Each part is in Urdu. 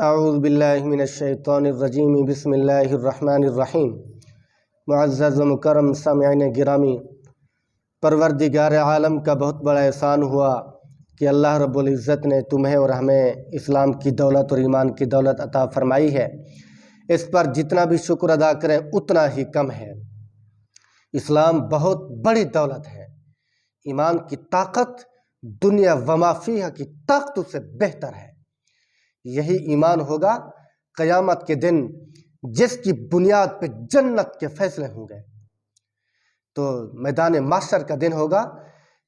اعوذ باللہ من الشیطان الرجیم بسم اللہ الرحمن الرحیم۔ معزز و مکرم سامعین گرامی، پروردگار عالم کا بہت بڑا احسان ہوا کہ اللہ رب العزت نے تمہیں اور ہمیں اسلام کی دولت اور ایمان کی دولت عطا فرمائی ہے۔ اس پر جتنا بھی شکر ادا کریں اتنا ہی کم ہے۔ اسلام بہت بڑی دولت ہے۔ ایمان کی طاقت دنیا وما فیہا کی طاقتوں سے بہتر ہے۔ یہی ایمان ہوگا قیامت کے دن جس کی بنیاد پہ جنت کے فیصلے ہوں گے۔ تو میدان محشر کا دن ہوگا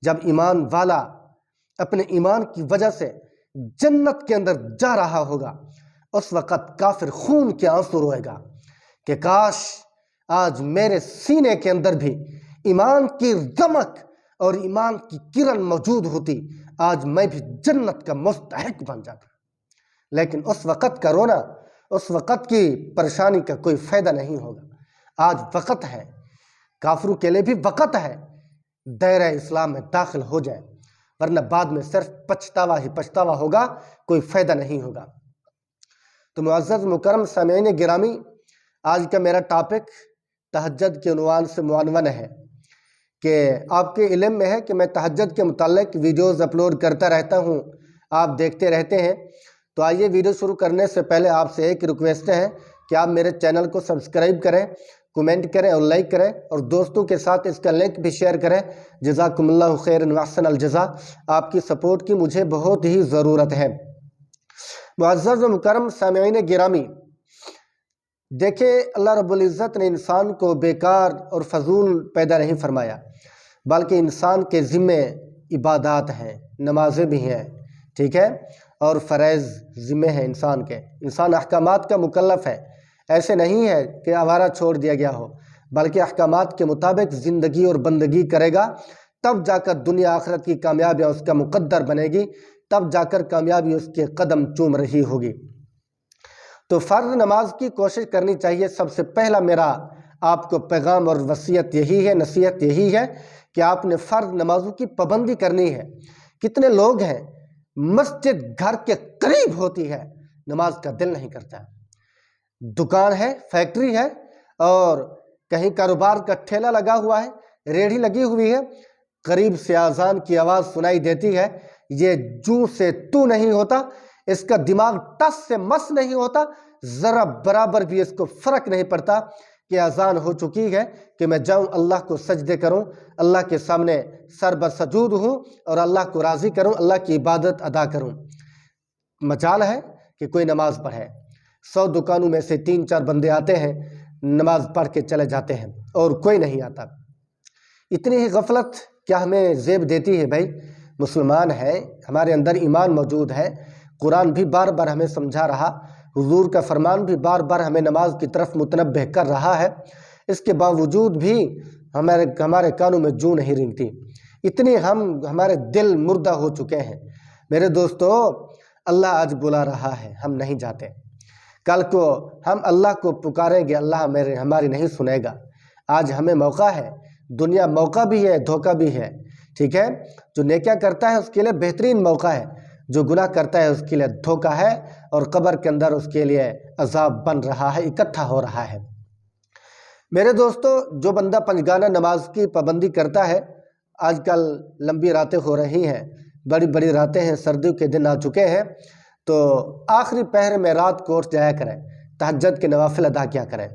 جب ایمان والا اپنے ایمان کی وجہ سے جنت کے اندر جا رہا ہوگا، اس وقت کافر خون کے آنسو روئے گا کہ کاش آج میرے سینے کے اندر بھی ایمان کی رمق اور ایمان کی کرن موجود ہوتی، آج میں بھی جنت کا مستحق بن جاتا۔ لیکن اس وقت کا رونا، اس وقت کی پریشانی کا کوئی فائدہ نہیں ہوگا۔ آج وقت ہے، کافروں کے لیے بھی وقت ہے دائرہ اسلام میں داخل ہو جائے، ورنہ بعد میں صرف پچھتاوا ہی پچھتاوا ہوگا، کوئی فائدہ نہیں ہوگا۔ تو معزز مکرم سامعین گرامی، آج کا میرا ٹاپک تہجد کے عنوان سے معنون ہے کہ آپ کے علم میں ہے کہ میں تہجد کے متعلق ویڈیوز اپلوڈ کرتا رہتا ہوں، آپ دیکھتے رہتے ہیں۔ تو آئیے ویڈیو شروع کرنے سے پہلے آپ سے ایک ریکویسٹ ہے کہ آپ میرے چینل کو سبسکرائب کریں، کمنٹ کریں اور لائک کریں، اور دوستوں کے ساتھ اس کا لنک بھی شیئر کریں۔ جزاکم اللہ خیرا واحسن الجزا۔ آپ کی سپورٹ کی مجھے بہت ہی ضرورت ہے۔ معزز و مکرم سامعین گرامی، دیکھیں اللہ رب العزت نے انسان کو بیکار اور فضول پیدا نہیں فرمایا، بلکہ انسان کے ذمے عبادات ہیں، نمازیں بھی ہیں، ٹھیک ہے، اور فرائض ذمے ہیں انسان کے۔ انسان احکامات کا مکلف ہے، ایسے نہیں ہے کہ آوارہ چھوڑ دیا گیا ہو، بلکہ احکامات کے مطابق زندگی اور بندگی کرے گا، تب جا کر دنیا آخرت کی کامیابی اس کا مقدر بنے گی، تب جا کر کامیابی اس کے قدم چوم رہی ہوگی۔ تو فرض نماز کی کوشش کرنی چاہیے۔ سب سے پہلا میرا آپ کو پیغام اور وصیت یہی ہے، نصیحت یہی ہے کہ آپ نے فرض نمازوں کی پابندی کرنی ہے۔ کتنے لوگ ہیں مسجد گھر کے قریب ہوتی ہے، نماز کا دل نہیں کرتا، دکان ہے، فیکٹری ہے، اور کہیں کاروبار کا ٹھیلا لگا ہوا ہے، ریڑھی لگی ہوئی ہے، قریب سے اذان کی آواز سنائی دیتی ہے، یہ جو سے تو نہیں ہوتا، اس کا دماغ ٹس سے مس نہیں ہوتا، ذرا برابر بھی اس کو فرق نہیں پڑتا کہ اذان ہو چکی ہے کہ میں جاؤں اللہ کو سجدے کروں، اللہ کے سامنے سر بسجود ہوں اور اللہ کو راضی کروں، اللہ کی عبادت ادا کروں۔ مجال ہے کہ کوئی نماز پڑھے، 100 دکانوں میں سے 3-4 بندے آتے ہیں، نماز پڑھ کے چلے جاتے ہیں اور کوئی نہیں آتا۔ اتنی ہی غفلت کیا ہمیں زیب دیتی ہے؟ بھائی مسلمان ہیں، ہمارے اندر ایمان موجود ہے، قرآن بھی بار بار ہمیں سمجھا رہا، حضور کا فرمان بھی بار بار ہمیں نماز کی طرف متنبہ کر رہا ہے، اس کے باوجود بھی ہمارے کانوں میں جوں نہیں رنگتی۔ اتنی ہمارے دل مردہ ہو چکے ہیں۔ میرے دوستو، اللہ آج بلا رہا ہے، ہم نہیں جاتے۔ کل کو ہم اللہ کو پکاریں گے، اللہ ہماری نہیں سنے گا۔ آج ہمیں موقع ہے، دنیا موقع بھی ہے، دھوکہ بھی ہے، ٹھیک ہے۔ جو نیکیاں کرتا ہے اس کے لیے بہترین موقع ہے، جو گناہ کرتا ہے اس کے لیے دھوکہ ہے، اور قبر کے اندر اس کے لیے عذاب بن رہا ہے، اکٹھا ہو رہا ہے۔ میرے دوستو، جو بندہ پنجگانہ نماز کی پابندی کرتا ہے، آج کل لمبی راتیں ہو رہی ہیں، بڑی بڑی راتیں ہیں، سردیوں کے دن آ چکے ہیں، تو آخری پہر میں رات کو اٹھ جایا کریں، تہجد کے نوافل ادا کیا کریں،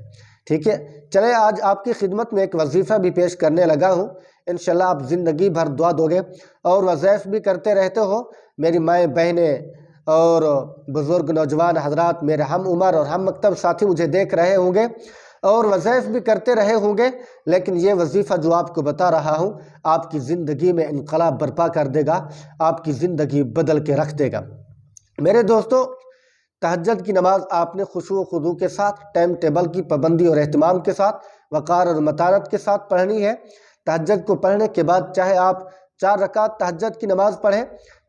ٹھیک ہے۔ چلے آج آپ کی خدمت میں ایک وظیفہ بھی پیش کرنے لگا ہوں، انشاءاللہ آپ زندگی بھر دعا دو گے، اور وظائف بھی کرتے رہتے ہو۔ میری مائیں بہنیں اور بزرگ نوجوان حضرات، میرے ہم عمر اور ہم مکتب ساتھی مجھے دیکھ رہے ہوں گے اور وظائف بھی کرتے رہے ہوں گے، لیکن یہ وظیفہ جو آپ کو بتا رہا ہوں آپ کی زندگی میں انقلاب برپا کر دے گا، آپ کی زندگی بدل کے رکھ دے گا۔ میرے دوستو، تہجد کی نماز آپ نے خشوع و خضوع کے ساتھ، ٹائم ٹیبل کی پابندی اور اہتمام کے ساتھ، وقار اور متانت کے ساتھ پڑھنی ہے۔ تہجد کو پڑھنے کے بعد چاہے آپ 4 رکعت تہجد کی نماز پڑھیں،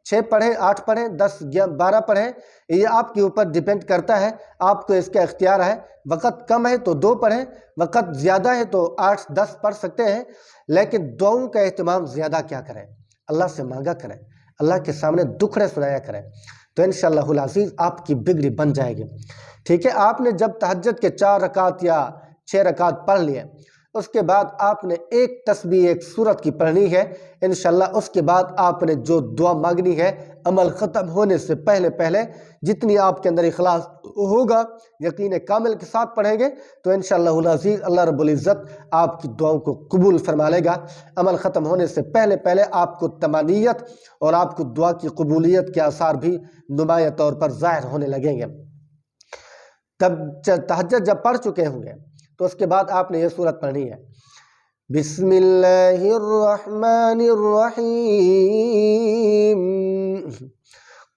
6 پڑھیں، 8 پڑھیں، 10 12 پڑھیں، یہ آپ کے اوپر ڈیپینڈ کرتا ہے، آپ کو اس کا اختیار ہے۔ وقت کم ہے تو 2 پڑھیں، وقت زیادہ ہے تو 8-10 پڑھ سکتے ہیں، لیکن دعاؤں کا اہتمام زیادہ کیا کریں، اللہ سے مانگا کریں، اللہ کے سامنے دکھڑے سنایا کریں۔ تو انشاءاللہ العزیز آپ کی بگڑی بن جائے گی. ٹھیک ہے، آپ نے جب تہجد کے 4 رکعت یا 6 رکعت پڑھ لیے، اس کے بعد آپ نے ایک تسبیح ایک سورت کی پڑھنی ہے انشاءاللہ. اس کے بعد آپ نے جو دعا مانگنی ہے عمل ختم ہونے سے پہلے جتنی آپ کے اندر اخلاص ہوگا، یقین کامل کے ساتھ پڑھیں گے تو انشاءاللہ العزیز اللہ رب العزت آپ کی دعاؤں کو قبول فرما لے گا. عمل ختم ہونے سے پہلے آپ کو تمانیت اور آپ کو دعا کی قبولیت کے آثار بھی نمایاں طور پر ظاہر ہونے لگیں گے. تب تہجد جب پڑھ چکے ہوں گے تو اس کے بعد آپ نے یہ سورت پڑھنی ہے. بسم اللہ الرحمن الرحیم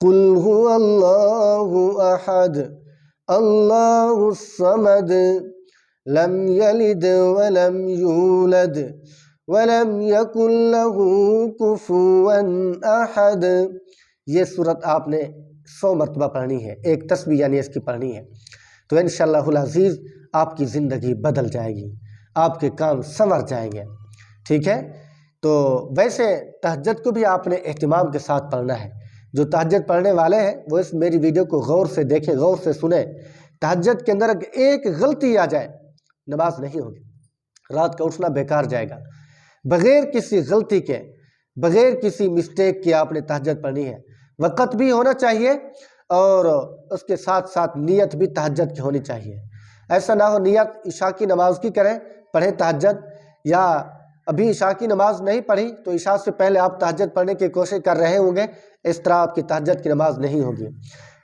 قل هو اللہ احد اللہ الصمد لم یلد ولم یولد ولم یکن له کفوا احد. یہ سورت آپ نے 100 مرتبہ پڑھنی ہے، ایک تسبیح یعنی اس کی پڑھنی ہے. تو انشاءاللہ العزیز آپ کی زندگی بدل جائے گی، آپ کے کام سنور جائیں گے. ٹھیک ہے، تو ویسے تہجد کو بھی آپ نے اہتمام کے ساتھ پڑھنا ہے. جو تہجد پڑھنے والے ہیں وہ اس میری ویڈیو کو غور سے دیکھیں، غور سے سنیں. تہجد کے اندر ایک غلطی آ جائے نماز نہیں ہوگی، رات کا اٹھنا بیکار جائے گا. بغیر کسی غلطی کے، بغیر کسی مسٹیک کے آپ نے تہجد پڑھنی ہے. وقت بھی ہونا چاہیے اور اس کے ساتھ ساتھ نیت بھی تہجد کی ہونی چاہیے. ایسا نہ ہو نیت عشاء کی نماز کی کریں، پڑھیں تہجد، یا ابھی عشاء کی نماز نہیں پڑھی تو عشاء سے پہلے آپ تہجد پڑھنے کی کوشش کر رہے ہوں گے، اس طرح آپ کی تہجد کی نماز نہیں ہوگی.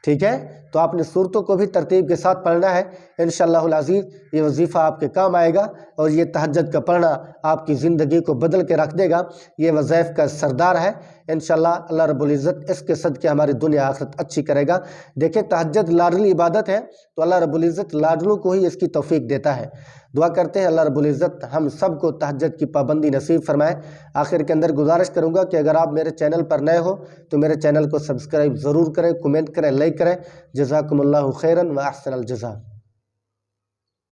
ٹھیک ہے، تو آپ نے صورتوں کو بھی ترتیب کے ساتھ پڑھنا ہے. انشاءاللہ العزیز یہ وظیفہ آپ کے کام آئے گا اور یہ تہجد کا پڑھنا آپ کی زندگی کو بدل کے رکھ دے گا. یہ وظائف کا سردار ہے. انشاءاللہ اللہ رب العزت اس کے صدقے ہماری دنیا آخرت اچھی کرے گا. دیکھیں تہجد لاڈلی عبادت ہے تو اللہ رب العزت لاڈلوں کو ہی اس کی توفیق دیتا ہے. دعا کرتے ہیں اللہ رب العزت ہم سب کو تہجد کی پابندی نصیب فرمائے. آخر کے اندر گزارش کروں گا کہ اگر آپ میرے چینل پر نئے ہو تو میرے چینل کو سبسکرائب ضرور کریں، کمنٹ کریں، لائک کریں. جزاکم اللہ خیرا و احسن الجزا.